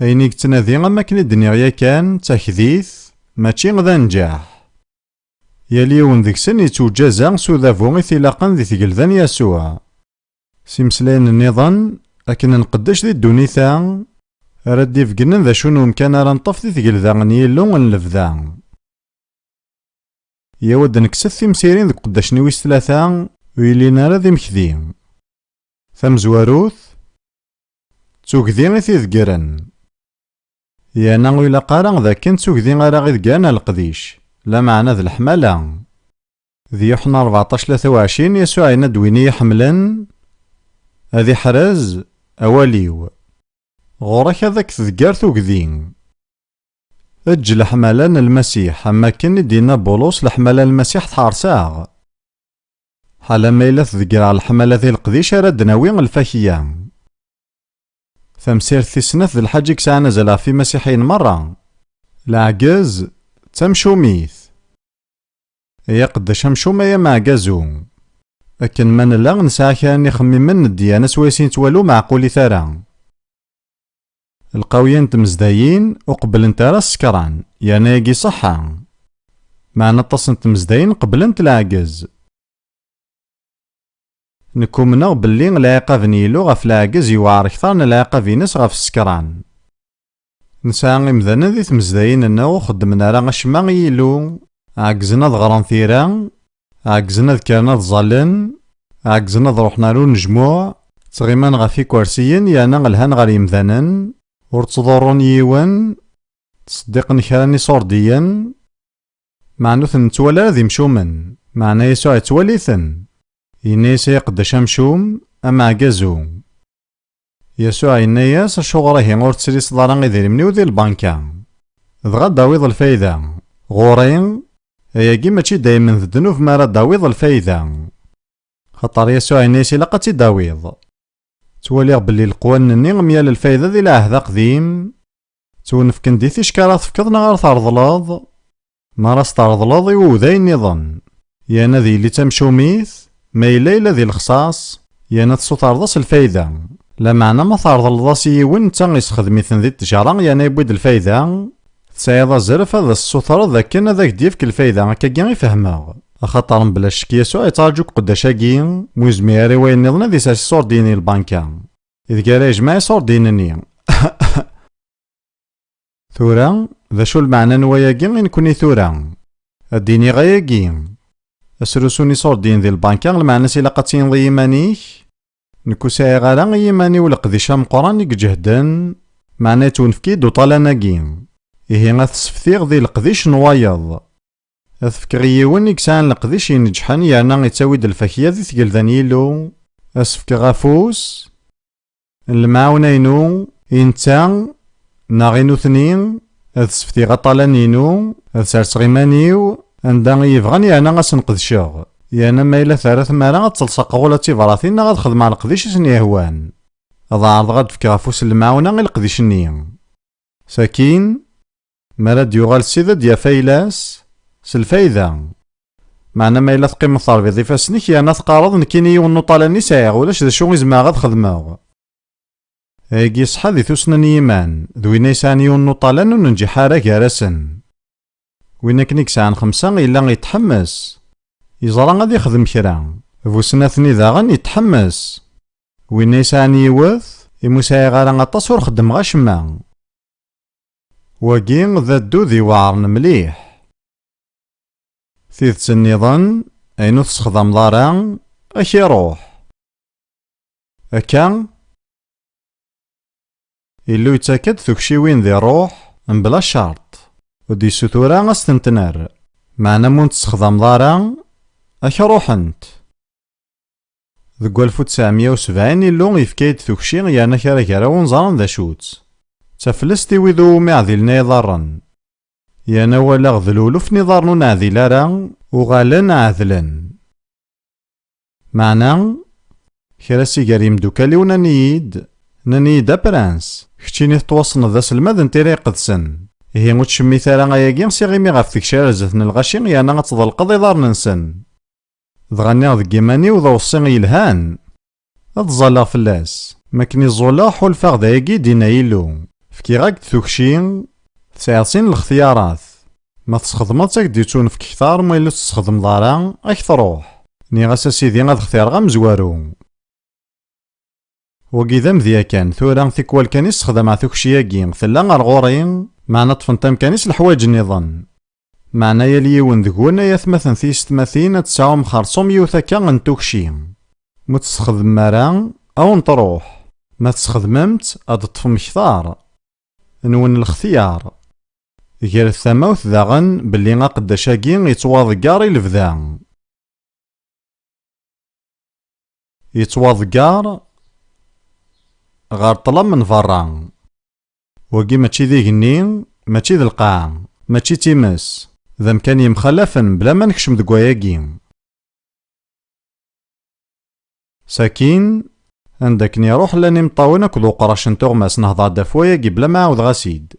أين يتنادي أما كني دنيا ياكان تاكديث ماشي غدا نجاح. ياليون ذيك سن يتوجازا سوذافو إثلاقا ذي تقلذان يسوع. سيمسلين النظام أكن نقدش ذي الدونيثا ردي فقنن ذا شنو مكان رنطف ذي تقلذان يلو نلفذا. يود نكسث مسيرين ذي قداش نويس ثلاثة ويلينا ذي مكذين. ثم زواروث توكذين ذي ذقرن. يانا ويلا قارن ذا كنت توكذين غير ذقانا القديش لا معنى ذي الحمالة. ذي يوحنا 14-23 يسوع يندويني يحملن هذي حرز أوليو غورك هذاك تذكار توكذين. اج لحملان المسيح أما كن دينا بولوس لحملان المسيح تحارساغ حالا ما إلا تذكر على الحملة ذي القديش راد ناوين الفاكية. ثمسير ثيسنث ذي الحاج كسانا زلا في مسيحيين مرة العجاز تمشوميث يا قداش همشومة يا معجازو لكن من لا نسعى كان يخمم من الديانة سويسين توالو معقولي ثارا القويين تمزدايين وقبل انت راس سكران يعني يجي صحة معنى تصن تمزدايين قبل انت العجز. نكومنا باللي العقاب نيلو غف العجز يوعر كثر من العقاب ينس غف السكران. نسعى مذانا ذي تمزدايين انو خدمنا راه غشما يلو عجزنا ضغران ثيران عجزنا ذكرنا ظلن عجزنا ضروحنا لو نجموع تغيمان غفي كورسيين يانا غلهان غالي مذانن ورتصدرون يوان تصدقني كراني صورديا معنوث نتوالا ذي مشومن معنى يسوع يتواليثن ينيس يقدش مشوم أما عجزو يسوع ينيس شغره غور تسري صداران غير منيو ذي البانكا ضغا داويض الفايدة غورين هياكي ماشي دايما ذدنوف مارا داويض الفايدة خطر يسوع ينيس لقاتي داويض تواليغ باللي القوان نني غميال الفايدة ذي العهد قديم تونف كنديثي شكارات فكضنا غار تارضلاض ما راس تارضلاض يوذاي النظام يانا ذي اللي تمشوميث ما إلا ذي الخصاص يانا تصو تارضاس الفايدة لا معنى ما تارضلضاس يون تا يسخدميثن ذي التجارة يانا يبويد الفايدة تسايض الزرف هذا السطر ذاك كان ذاك ديفك الفايدة هكا كاع يفهمها خاطر بلا شك يسوع يترجوك قداشاكي موزمياري وين نظنا ذي ساسي صور ديني البانكا إذ كان يجمع صور دينني ثورا ذا شو المعنى نواياكي نكوني ثورا الديني غاياكي أسرسوني صور دين ذي البانكا المعنى سيلاقاتين ضي يمانيك نكو ساي غالا يماني ولقديشا مقران يجهدن معنى تونفكي دو طالاناكي إيه غاثسفتيغ ذي القديش نوايض أثفكغيون يكسان القديش ينجحن يانا يتساويد الفاكية ذي تقلذان يلو أسفك غافوس المعاونينو إنتا ناغينو ثنين أثسفتي غطالانينو أثسارس غيمانيو عندها يفغان يانا غاسنقدشاغ يانا ما إلا ثلاث مرة غتلصق غولا تيفراثين غاد خدم على القديش سنيهوان هذا عرض غاد فك غافوس المعاونة غير القديش النيم ساكين مراد يغال سيدا ديا فايلاس سالفايدة معنى ما إلا تقيم الثربي ضيفا سنيك يانا تقارض نكيني يونو طالاني سايغ ولاش ذا شو غيزما غاد خدماغ هاكي صحا ذي ثوسنا نيمان ذوينا يسان يونو طالان وننجي حارة كارسن وينا كنيك سان 5 إلا يتحمس يزرا غادي يخدم كرا فوسنا ثني داغن يتحمس وينا يسان يوث يموسايغ غالا غطاس ور خدم غاشما واقين ذا الدو ذي وعرن مليح ثيث النظام أينو تسخدم ضارا أكي روح أكا إلو يتاكد ثكشي وين ذي روح بلا شرط ودي ستورا أستنتنر معنى مون تسخدم ضارا أكي روح انت ذكو 1970 إلو يفكيد ثكشي يانا كارا كارا ونزارن ذا شوت تفلستي وذو معذلنا يضارن يانا ولا غذلولو في نظارنو نعذلارا وغالن عذلن معنى كراسي قريم دوكالي ونانيد أبرانس كتشيني تواصن ذا سلماد انتيري قدسن هي متشمي ثالا غاياكي سيغيمي غاف تكشار زثن الغاشين يانا غتضلقض يضار ننسن ضغني غد جيماني وذا وصين يلهان أتظلا فلاس ماكني الزولا حول فاغ داياكي دينا يلو فكيغاك توكشي تسعيد سين الاختيارات. ما تسخدمض تاك دي تونفك كثار ما إلا تسخدم ضارا اك تروح. نيغاس أسيدي غاد اختيار غا مزوارو. وكذا مذيا كان ثورا تيكوال كان يستخدم توكشياكي ثلا غار غورين معنا طفنتام كانيس الحوايج النظام. معنا يليون ذكونا يثمثن ثيستماثين تسعوم خرصوم يوثاكا نتوكشي. متستخدم مرا أو نطروح. ما تستخدممت أد طفم كثار. نون الاختيار. غير الثموث ذاغن بلي غاقداشاكي يتواضقار الفذا. يتواضقار غار طلب من فرا. وكي ماشي ذي غنين ماشي ذي القاع ماشي تيمس ذا مكان يمخلفن بلا ما نكشم دكواياكي. ساكين عندك نيروح لاني مطاونا كلو قراش نتوغماس نهضا دافواياكي بلا ما عاود غاسيد.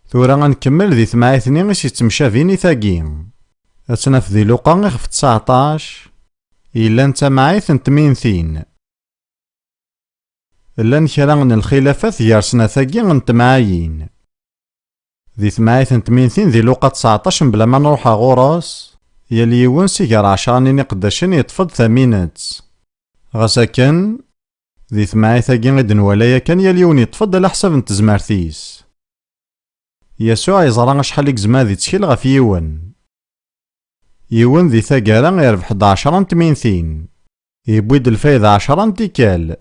ثورا غنكمل ذي ثماعيثني غيش يتمشافيني ثاقين. أتناف ذي لوقا غيخ 19 إلا نتا معايث نتمينثين. إلا نكرا الخلافات يارسنا ثاقي نتمعاين. ذي ثماعيث نتمينثين ذي لوقا 19 بلا ما نروحا غوراس يالي يوان سيقار 10 نيني قداشن يطفض ثمينات. غاساكن ذي ثماعيث ثاقي غيدن ولايا كان يالي يون يطفض على حساب نتزمارثيس. يسوع يزرع شحال يكزما ذي تشكيل غف يون. يون ذي ثاقارا يربح 11 نتمينثين. يبويد الفايدة 10 نتيكال.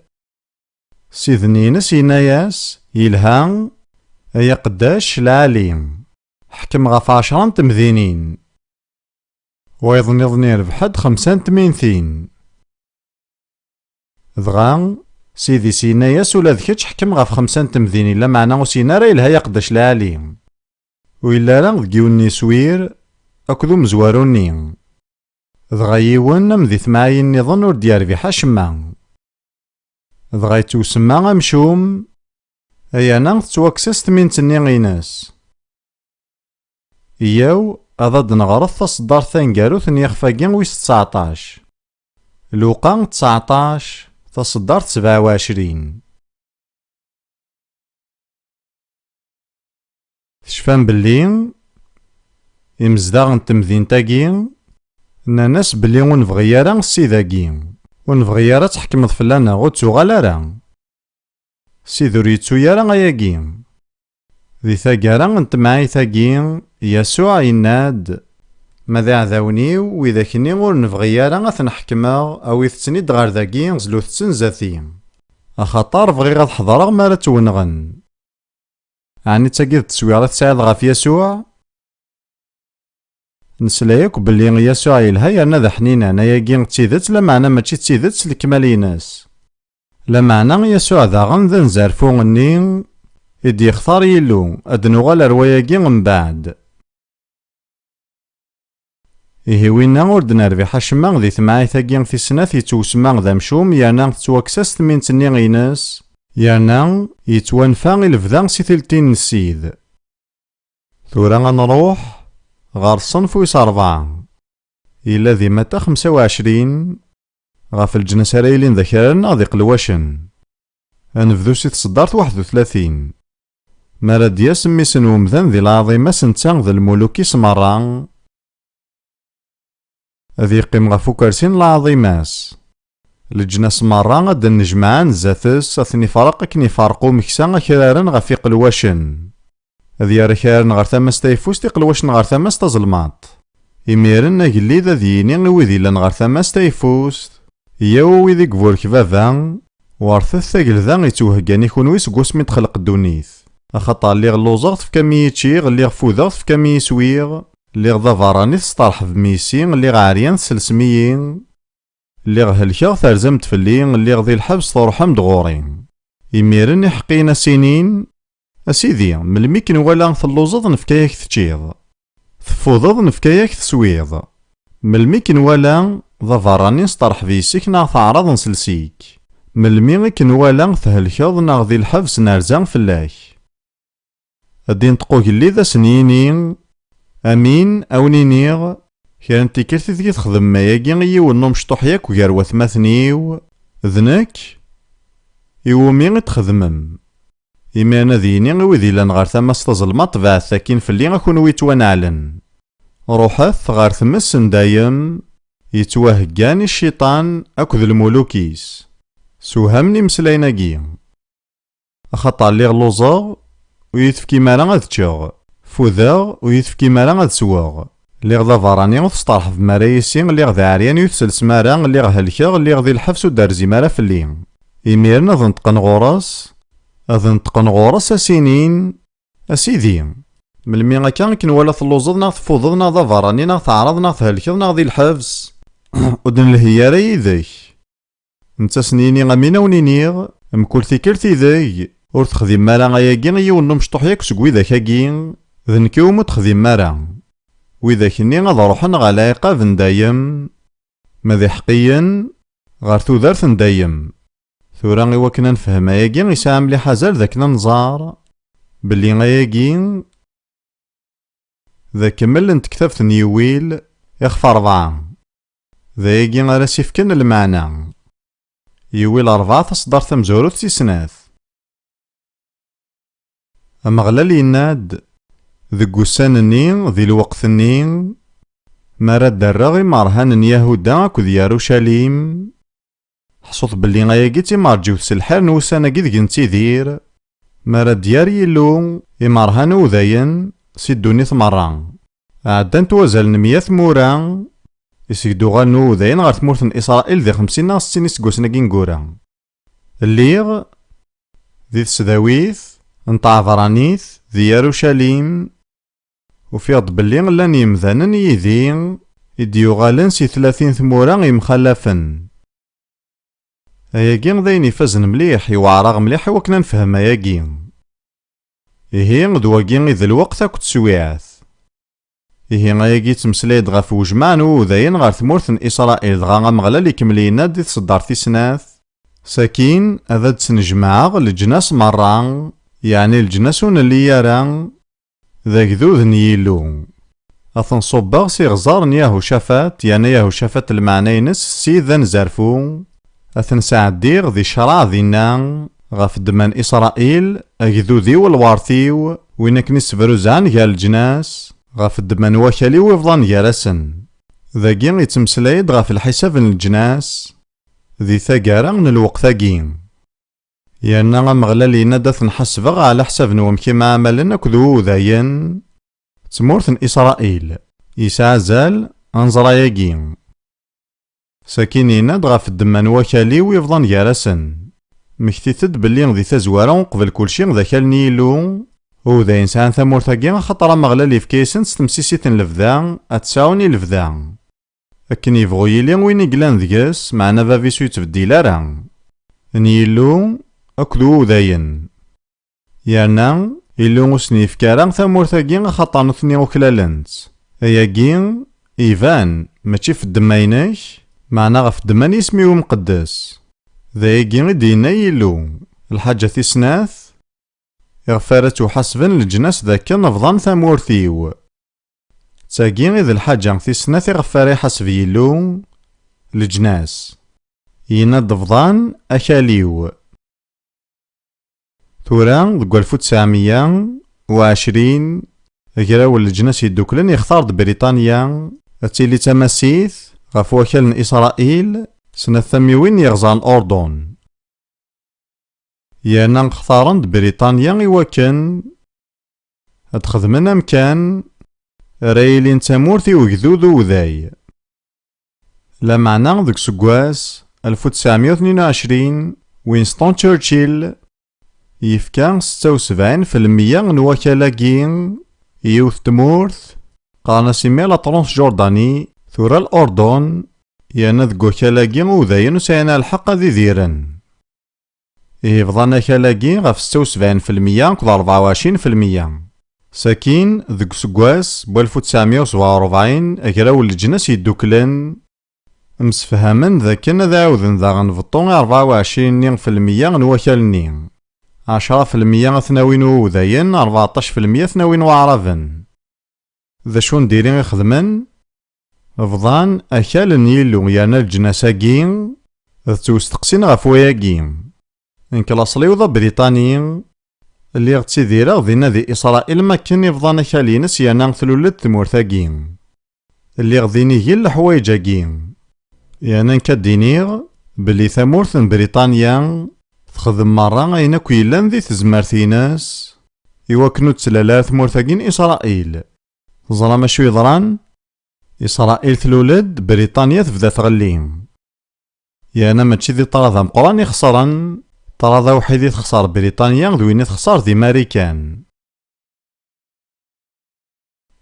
سيذنينس يناياس يلها أيا قداش العاليم حكم غف 10 نتمذينين. ويظن يربح 5 نتمينثين. ضغا سيدي سيناياس ولا ذكتش حكم غف 5 نتمذينين لا معنى سينارا يلها يقداش العاليم. وإلا راه ذكيوني سوير أكدو مزواروني. ضغا يون مذي ثماعين نظن ور دياربح أشما. ضغا يتوسما أمشوم أيانا تتواكسس تمينتني غيناس. إياو أضاد نغرض تصدار ثانقارو ثني يخفاقي ويس 19. لوقا 19 تصدار 27. تشفان بلي إمزداغ نتمذين تاقي ناناس بلي ونفغيارا السيداقي ونفغيارا تحكم فلانا غو تسوغالارا سيدو ريتسو يارا غياقي. ذي ثاقارا نتمعي تاقي يسوع يناد ماذا عذاونيو وإذا كني غور نفغيارا غثنحكما أو يثتنيد غار ذاقي زلو ثتن ذاتي أخطار فغي غاد حضرا مالا تونغن. عني تاقيد تسويرة تساعد غاف يسوع. نسلايك بلي يسوع يلها يرنا ذا حنينا ناياكي تيدت لا معنى ماشي تيدت لكماليناس. لا معنى يسوع ذاغن ذا نزارفو غني إدي يختار يلو أدنوغال رواياكي من بعد. إيه وينا ورد نربح أشما ذي ثماعيثاكي في سنة يتوسما ذا مشوم يانا تواكساس تمينتني غيناس يانا يتوانفا الفذا سي ثلتين نسيد. ثورا غنروح غار الصنف ويس 4 إلا ذي متى 25 غاف الجنس رايلين ذكرنا غادي قلواشن. أنفذو سي تصدارت 31 مراد ياسمي سنومذان ذي العظيمة سنتان ذا الملوك سمران ذي قيم غفو كرسين العظيماس. الجناس مرة غاد النجمعان زاتس أثني فرق كني فرقو مكسان كرارن غفي قلواشن. ذي ركارن غار ثماس تايفوس تيقلواشن غار ثماس تظلمات. إميرن أجلي ذا ذيني وذي لن غار ثماس تايفوس ياو وذي قبور كفافان وارثث ثاقل ذا يتوهقاني كونويس قوسمي تخلق الدونيث. أخطا اللي غلوزغت في كمية شيغ اللي غفوذغت في كمية سويغ اللي غضا فاراني تسطرح بميسين اللي غاريان سلسميين اللي غهلكا ترزمت فلين اللي غذي الحبس تروحم دغورين. إميرن يحقينا سنين أسيدي ملمي كنوالا ثلوزض نفكاياك تشيض ثفوضض نفكاياك تسويض ملمي كنوالا ذا فاراني نسطرح فيسيك نا تعرض نسلسيك ملمي كنوالا تهلكاض نا غذي الحبس نرزان فلاك. أدين تقوك اللي ذا سنينين أمين أو نينيغ كان تيكرتي ذي تخدم ماياكي يونو مشطوح ياك وغير وثماثنيو ذنك يومي تخدمم إما ذيني ويد يلان غار تماس تظلمات بعد ثاكين فلي أكون يتوانعلن. روحث غار تمس دايم يتوهقان الشيطان أكذ الملوكيس. سوهمني مسلايناكي أخطر لي غلوزاغ ويتفكي مالا غاد تشاغ، فوذاغ ويتفكي مالا غاد سواغ، لي غدا فراني وتسطرح في مرايسين لي غدا عريان يتسلس مارا لي غهلكاغ لي غدي الحبس ودارزي مارا فلي. إميرنا ذن تقن غوراس أذن تقن غوراس أسينين أسيدي ملمي غاكا كنوالا تلوزض ناغ تفوضض ناغ ذا فراني ناغ تعرض ناغ تهلكاغ ناغ ذي الحبس ودن الهيارة يذيك نتا سنيني غامينا ونينيغ مكول تيكرتي ذي ور تخدم مالا غاياكي يونو مشطوح ياك سكوي ذاكاكي ذنكيوم تخدم مالا وذاكني غادا روحن غالا يقافن دايم ماذي حقيا غار تودارث دايم. ثورا غيوا كنا نفهم اياكي يسعى مليح زال ذاكنا نزار بلي غاياكي ذا كمل نتكتفت نيويل يخفى 4 ذاياكي غالا سيفكن المعنى يويل 4 تصدر تمزوروت تيسناث. أمغلال يناد ذك وسان-ني ذي الوقت-ني مارا دراغي مرهان يهودا كذ يروشاليم حصوت بلي غاياكي تيمارجيو تسلحار نوساناكي ذك نتيدير مارا ديار يلو يمرهان وذاين سيدوني ثمرا عدان توازل 100 مورا يسيدو غانو وذاين غار تمورث إسرائيل ذي 50 ناغ 60 سكوسناكي نكورا الليغ ذي تسداويث نطع فرانيث ذي يروشاليم وفيض بلي غلان يمذانن يذي يديوغالن سي 30 ثمورا يمخلفن. اياكي ذاين يفازن مليح يوعرغ مليح وكنا نفهم اياكي إهي غدواكي ذا الوقت أكو تسويعث إهي غاياكي تمسلايد غاف وجمعنو ذاين غار ثمورث إسرائيل غا غمغلا لي كملينا دي تصدر تيسناث ساكين أذا تسنجمع لجناس مرة يعني الجناسون اللي يرى ذاك ذوذ نيلو أثنصبغ سي غزار نياهو شافات يعني ياهو شافات المعنينس سي ذا نزارفو أثنساعديغ ذي شرع ذينا غاف دمان إسرائيل أكذوذي والوارثيو وينك نسفروزان قال الجناس غاف الدمان وكالي ويفضان جالسن ذاكي يتمسلايد غاف الحساب الجناس ذي ثاقارا من الوقت ثاقين يانا غمغلالي ندث نحسبغ على حساب نوم كيما عملنا كذو ذاين تمورث إسرائيل يسعى زال أنزراياكين ساكينينا غاف الدمان وكالي ويفضان جالسن مكتيتد بلي ذي تزوارا قبل كلشي ذاك النيلو وذا إنسان ثمورثاكي خطر مغلالي في كيسن ستمسيسيت لفذا أتساوني لفذا أكن يبغو يلي وين يقلان ذكاس معنا فافيسو يتبديل راه نيلو أكدو ذاين يانا إلو سنيف كارا ثمورثاكي خطر نثني وكلالنت أياكي إيفان ماشي في الدماينك معنا غف الدمان اسمي مقدس ذايكي دينا يلو الحاجة تيسناث إغفارت حسبن الجناس ذاك نفضان ثمورثيو تاكي إذا الحاجة تيسناث إغفاري حسب يلو الجناس يناد فضان أكاليو ثورا ذكو 1920 غراو الجناس يدوكلن يختار بريطانيا أتيلي تماسيث غف وكالن إسرائيل سنة 800 يغزان أردن يانا نختارن بريطانيا إواكن أتخدمن أمكان رايلين تامورثي وكذوذو وذاي لا معنى ذك سكواس 1922 وينستون تشرشيل يفكا 76% من وكالاكي يوث تمورث قانا سيميلا طرونس جورداني ثورا الأردن يانا ذك وكالاكي وذاين وسينا الحق ذي ذيرن يفضلنا كالاكي غف 76% كض 24% ساكين ذك سكواس ب 1947 أكراو الجناس يدوكلن مسفهمن ذاكن ذا عوذن ذا غنفطون 24% نوكالني 10% ثناوين وذاين 14% ثناوين وعرفن ذا شون ديرين يخدمن فضان أكال نيلو يانا الجناساكين ذا توستقسين غف وياكين إنك الأصلي وذا بريطاني اللي غتيديرغ ذي نادي إسرائيل ما كان يفضان كالينس يانا ثلولد تمورثاكي اللي غديني هي الحوايجاكي يانا كدينيغ بلي ثمورث بريطانيا تخدم مرة أين كويلان ذي تزمارتيناس يوكنو تسلالا ثمورثاكين إسرائيل زرا ماشو يضران إسرائيل ثلولد بريطانيا تبدا تغليم يانا ماشي ذي طراذا مقران يخسرن طراذا وحيدي تخسر بريطانيا ذويني تخسر ذي ماريكان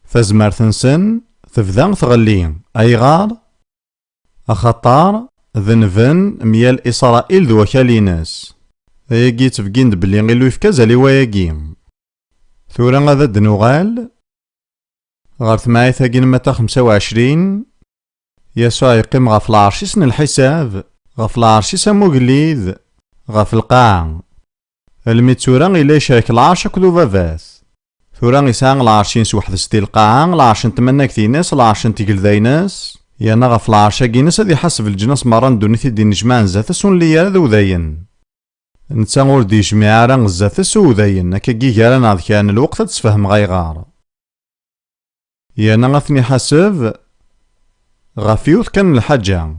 فزمارتنسن تبدا تغلي أيغار أخطار ذنفن ميال إسرائيل ذو كاليناس أياكي تفقين بلي غيلو يفكاز علي واياكي ثورا غادا دنوغال غار ثمايثاكين متا 25 يسوع يقيم غاف العرش سن الحساب غاف العرش سمو قليد غاف القاع الميت ثورا إلا يشارك العرش كذو باباث ثورا يسان العرش ينس وحد ستي القاع العرش نتمنى كثيناس العرش نتيقل ذايناس يانا غاف العرش كيناس هادي حسب الجناس مران دونيثي دي نجمان زاثس ونليا ذو ذاين نتا ور دي جميع ران زاثس وذاين هكا كيكارا نعض كان الوقت تسفهم غايغار يانا غاثني حاسب غافيوث كان الحاجة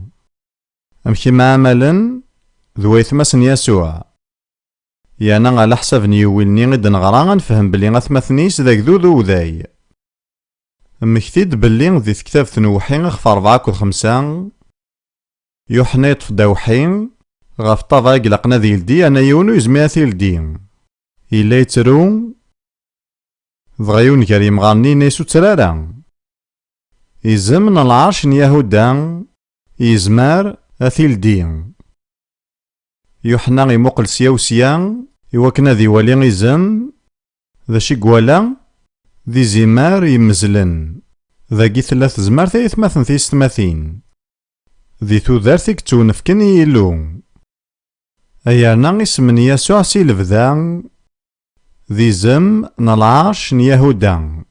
أمشي معاملا ذو يثمسن يسوع يانا على حساب نيويلني غد نغرا غنفهم بلي غاثمثنيس ذاك ذو ذاي مكتيد بلي ذي كتاب ثنوحين غف 4 و 5 يوحنا يطف دوحين غاف طافا قلقنا ذي لدي أنا يونو يزمياثي لدي إلا يترو ضغيون كريم غاني نيسو ترارا يزمن العرش يهودا يزمار أثي لدي يوحنا يموقل سياوسيا يوكنا ذي ولي يزم ذا شي قوالا ذي زمار يمزلن ذاكي 3 زمار ثيثماثن ثيستماثين ذي تودارثك تونفكن يلو أيانا اسم يسوع سي لفذا ذي زم نالعرش يهودا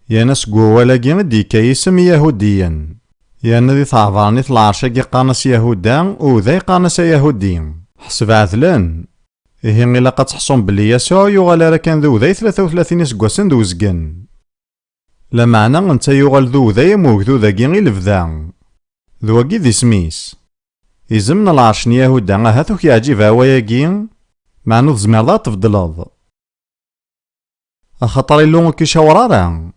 يانس قوالاكي دي كيسم يهوديا يانا ذي ثعظاني العرشاكي قانس يهودا وذي قانس يهودي حسب عثلان إيه إلا قد تحصن بلي يسوع يغال راكان ذو ذي 33 اسكواسن ذو زقن لا معنى انت يغال ذو ذي موكذو ذاكي غي لفذا ذواكي ذي سميس يزمن العرش يهودا هاثوك يعجب هواياكي معنو تزمير ذا تفضلض أخطر اللون كيشاورارا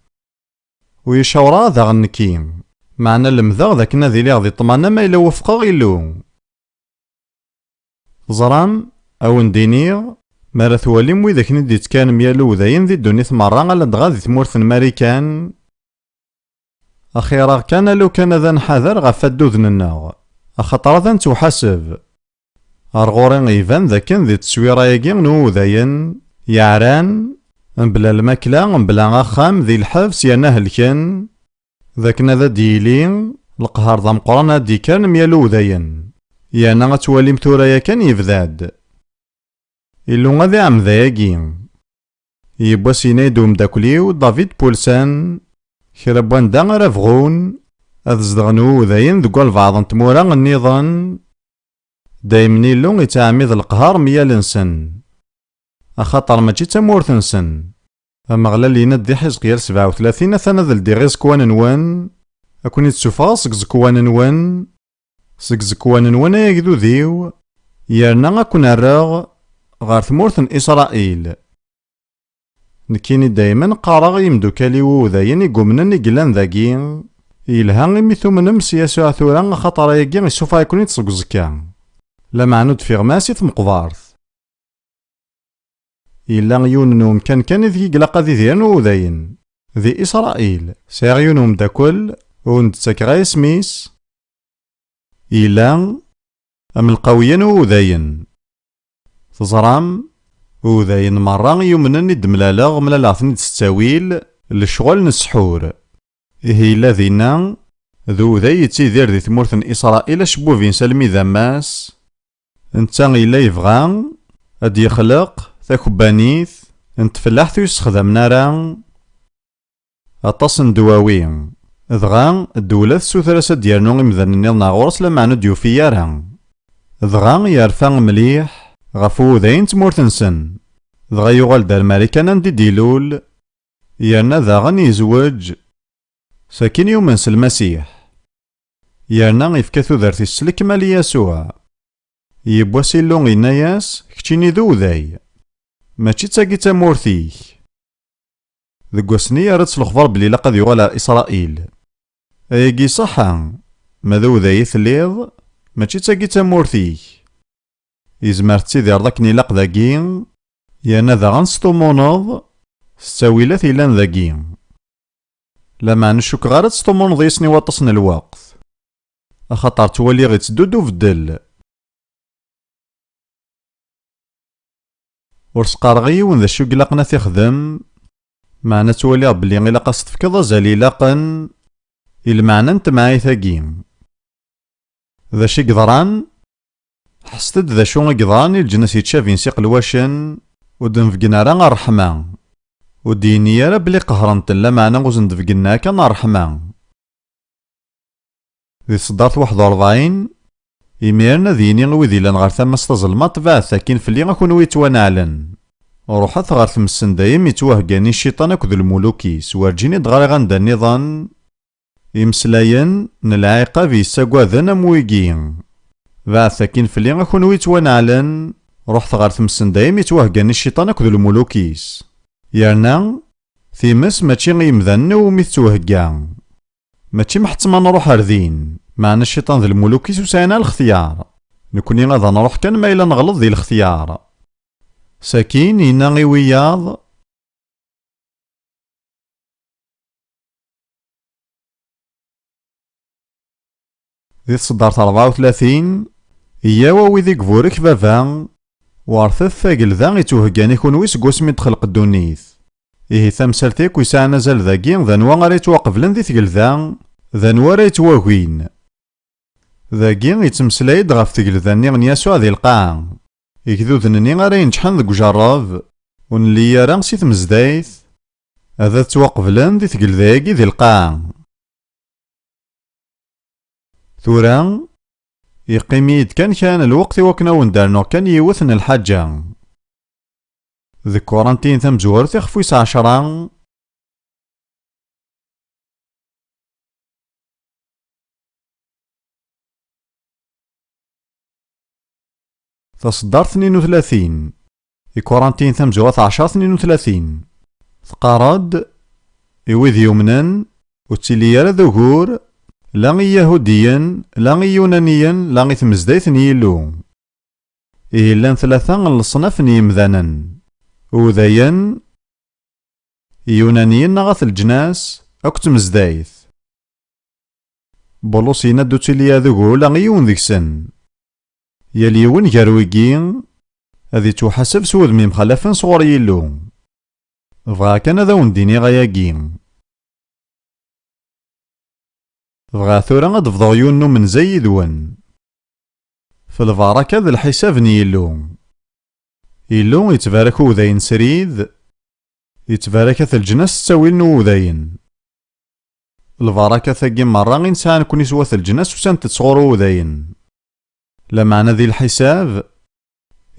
ويشاورا ذا غنكي معنى المذا ذاك نادي لي غدي طمانا ما إلا وفقا غيلو زرام أو ندينيغ مارا ثواليم ويداك ندي تكان ميالو ذاين ذي الدنيث مرة غالا دغا ذي ثمورث ماريكان أخيرا كان لو كان ذا نحذر غفا دوذننا أخطر ذا نتوحاسب أرغورين إيفان ذا كان ذي تسويرا ياكي نو ذاين يعران بلا الماكلة بلا غاخام ذي الحبس يانا هلكن ذاك ذا ديلين القهار ذا مقرانا دي كان ميالو ذاين يانا غتواليم ثورايا كان يفذاد إلو غادي عم ذاياكي يبوا سينايدو مداكليو دافيد بولسان كربوان دا رافغون أذ زدغنو ذاين ذو البعض نتمورا النظام دايمني لو يتعميد القهار ميالنسن أخاطر ماشي تمورثنسن أما غلا لينا دي حزقيال 37 ثنا ذا لدي غير زكوان نوان أكون يتسوفا سك زكوان نوان سك زكوان نوان ياكدو ذيو يارنا أكون الراغ غار ثمورثن إسرائيل نكيني دايما قارغ يمدوكالي وذاين يقومنا يقلان ذاكي يلها ميثو منم سياسو ثورا خاطر ياكي يسوفا يكون يتسوق زكا لا معنود في غماسي ثمقبارث إلا يوننوم كان ذي قلقا ذي ذيانو ذاين ذي إسرائيل سيغيونهم داكل وندتك غاي سميس إلا أم القويين وذاين تزرام وذاين مرة يومنني دملالا ملالا ثني تستاويل لشغل نسحور إيه إلا ذينا ذو ذي يتيذير ذي ثمورثن إسرائيل شبوفين سلمي ذماس انتا إلا يفغى أد يخلق تاكبانيث انتفلاح يستخدم نارا أطاسن دواوين ذغا الدولة سوثراسة ديالنو إمذنني ناغورس لما عنو ديوفيارها ذغا يرفع مليح غفو ذاين تمورتنسن dɣa yuɣal d Marikana andi d-ilul, yerna daɣen yezweǧ. Sakin yumen s Lmasiḥ, yerna yefka tudert-is s lekmal i Yasuɛ. Yibbwas Illu yenna-yas: keččini d uday, mačči tagi d tamurt-ik. Deg wass-nni yerra-d s lexbar belli ilaq ad yuɣal ar Isṛaïl. Ayagi ṣaḥa, ma d uday i telliḍ, mačči tagi d tamurt-ik. Yezmer tettidireḍ akken ilaq dagi, yerna daɣen sṭumuneḍ s ttawilat yellan dagi. Lameɛna cukkeɣ ara testumuneḍ yis-ni waṭas n lweqt, axaṭer ttwaliɣ yetteddu-d ubeddel. Ur s-qqareɣ i yiwen d acu i ilaqen ad t-ixdem, meɛna ttwaliɣ belli ilaq as tefkeḍ azal ilaqen i lmeɛna n temɛayt-agi. D acu i yeḍran? Ḥesset-d d acu i yeḍran i leǧnas yettcabin si qelwacen, ur d-nefgen ara ṛṛeḥma, ur d-yenni ara belli qehrent-ten, lameɛna ur sen-d-fgen kan ṛṛeḥma. Di ṣṣeddart 41, imiren ad yini i wid yellan ɣer tama-s tazelmaḍt beɛdet akin fell-i a kunwi yettwanɛlen. Ruḥet ɣer tmes n dayem yettwahgani cciṭan akked lmuluk-is, werǧin i d-ɣriɣ anda-nniḍen imeslayen n lɛiqab yessagwaden am wigi. Beɛdet akin fell-i a kunwi yettwanɛlen, ruḥet ɣer tmes n dayem yettwahgani cciṭan akked lmuluk-is. Yerna times mačči i yimdanen iwumi tettwahegga, mačči meḥttem ad nruḥ ar din, meɛna cciṭan d lmuluk-is ur sɛin ara lextyar. Nekni ad nruḥ kan ma yella neɣleḍ di lextyar. Sakin yenna i wiyaḍ: di tṣeddart 34, iyyaw a wid i yburek baba, wartet tagelda yettwaheggan i kunwi seg wasmi d-txelq ddunit. Ihi tamsalt akk yesɛan azal dagi d anwa ara yettwaqeblen di tgelda, d anwa ara yettwagin. Dagi yettmeslay-d ɣef tgelda-nni n Yasuɛ di lqaɛa. Igduden-nni ara yenǧḥen deg ujerrab, ur nli ara si tmezdayt, ad ttwaqeblen di tgelda-agi di lqaɛa. Tura, yeqqim-iyi-d kan kran lweqt iwakken ad wen-d-rnuɣ kan yiwet n lḥaǧa. Deg Kurantin tamezwarut ixef wis 10, taṣeddart 32, i Kurantin tamezwarut 10-32, tqarra-d: i wid yumnen, ur ttili ara d ugur, la i Yahudiyen, la i Yunaniyen, la i tmezdayt n Yillu. Ihi llan tlata n leṣnaf n yimdanen: Udayen, Yunaniyen neɣ at leǧnas, akk tmezdayt. Bulus yenna-d ur ttili ad ugur la i yiwen deg-sen. Yal yiwen gar wigi ad yettwaḥaseb s wudem yemxalafen sɣur Yillu. Bɣiɣ kan ad awen-d-iniɣ ayagi. Bɣiɣ tura ad d-bḍuɣ yiwen n umenzay yid-wen. F lbaraka d lḥisab n Yillu. Yillu yettbarak udayen srid, yettbarak at leǧnas s ttawil n udayen. Lbaraka tagi merra i nesɛa nekni swat leǧnas usant-d sɣur udayen. Lameɛna di lḥisab,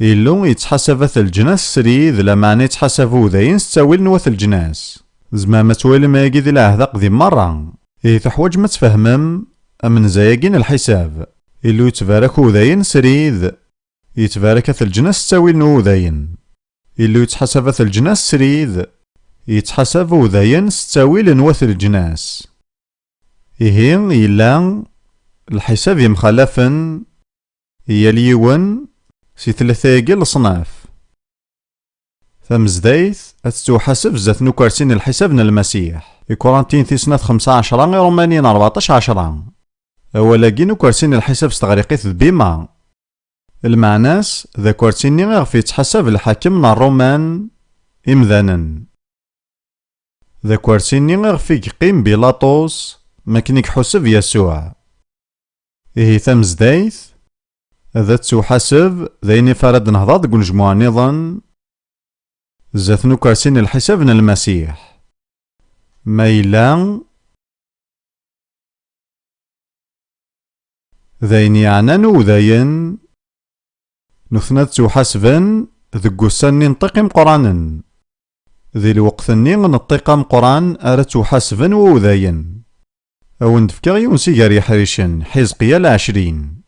Yillu yettḥasab at leǧnas srid, lameɛna yettḥasab udayen s ttawil n wat leǧnas. Zmam ad twalim ayagi di lɛehd aqdim merra. Ihi teḥwaǧem ad tfehmem amenzay-agi n lḥisab. Yillu yettbarak udayen srid, yettbarak at leǧnas s ttawil n udayen. Yillu yettḥasab at leǧnas srid, yettḥasab udayen s ttawil n wat leǧnas. Ihi yella lḥisab yemxalafen yal yiwen si tlata-agi leṣnaf. Tamezdayt ad tettwaḥaseb zat n ukersi n lḥisab n lmasiḥ. I Kurantin tisnat 15, i Rumanin 14. Awal-agi n ukersi n lḥisab s teɣriqit d bima. Lmeɛna-s d akersi-nni iɣef yettḥasab lḥakem n Ṛuman imdanen. D akersi-nni iɣef yeqqim Bilaṭus makken i iḥuseb Yasuɛ. Ihi tamezdayt ad tettwaḥaseb d ayen ifara ad nehḍeṛ deg unejmuɛ-nniḍen zat n ukersi n lḥisab n lmasiḥ. Ma yella d ayen yeɛnan udayen, nutna ad ttwaḥasben ذك وسان ننطق مقرانا. ذي الوقت-ني نطق مقران أرى تحاسبا ووذاين. أو ندفكا يون سيجاري حريشن حزقيا 20.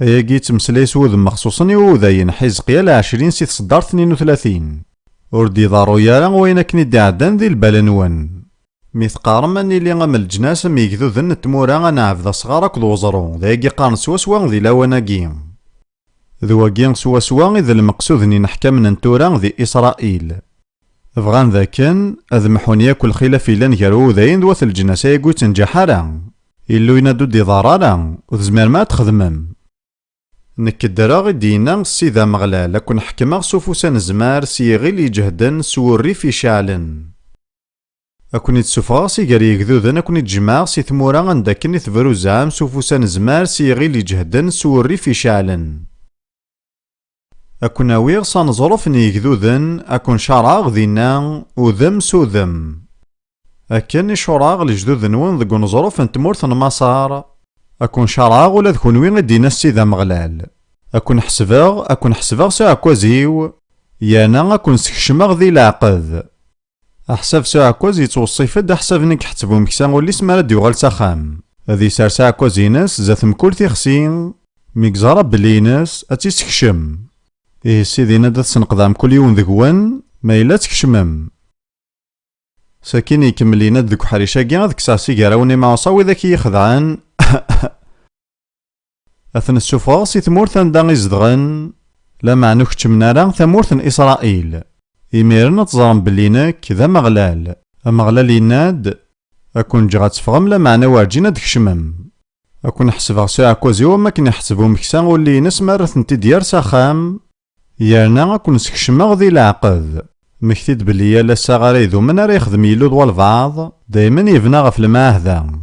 أياكي تمسلايس وذم مخصوصا ووذاين حزقيا 20 سي تصدر 32. وردي ضارو يارا وين كني دعدان ذي البلنوان. ميثقارم أني اللي غام الجناس ميكذو ذن التمورا أنا عفذا صغار أكد وزرو ذاكي قارن سوا ذي لاواناكي. ذواكي سوا إذا المقصود نحكى من نتورا ذي إسرائيل. بغان ذاكن أذ محون ياكل خلاف إلا نكرو ذاين ذوات الجناس يقول تنجحارا. إلو ينادو دي ضرارا وذزمير ما تخدمم. نكدرا غدينا السيدة مغلا لكن حكما صفوسان زمار سيغي لي جهدن سوري في شعلن. أكون يتسوفغا سيقاري يكذوذن أكون يتجمع سي ثمورا عندكن يثبرو زعام صفوسان زمار سيغي لي جهدن سوري في شعلن. أكون أويغ صنظرف نيكذوذن أكون شراغ ذينا وذم سوذم. أكن شراغ لجدوذ نون ذكو نظرف نتمورث نمصار. أكون شراغ ولا ذكون وين دينا السيدة مغلال. أكون حسباغ ساعة كوازيو. يانا أكون سكشماغ ذي العقد. أحسب ساعة كوازي يتوصيفد أحسب نك حتبو مكسان ولي سما راد يوغال ساخام. هذي سار ساعة كوازيناس ذات مكول تيخسين. ميكزارا بليناس أتي سكشم. إيه سيدي نادا تسنقضام كل يوم ذكوان ما إلا تكشمم. ساكين يكملينا ذك حريشاكي غادك ساسي كاراوني مع صاوي ذاك يخدعان. أثن السفغا سي ثمورث دا يزدغن لا معنو كتشمنا راه ثمورث إسرائيل. إميرنا تزرم بلينك ذا مغلال. مغلال يناد أكون جغا تفغم لا معنى واجينا دكشمم. أكون حسبغ ساعة كوزي وما كن يحسبو مكسان ولي نسمى رثنتي ديار ساخام. يارنا أكون سكشماغ ذي العقد. مكتيد بلي لا ساغاري ذو من راه يخدم يلو ذو البعض دايما يبنى غف المعاهدة.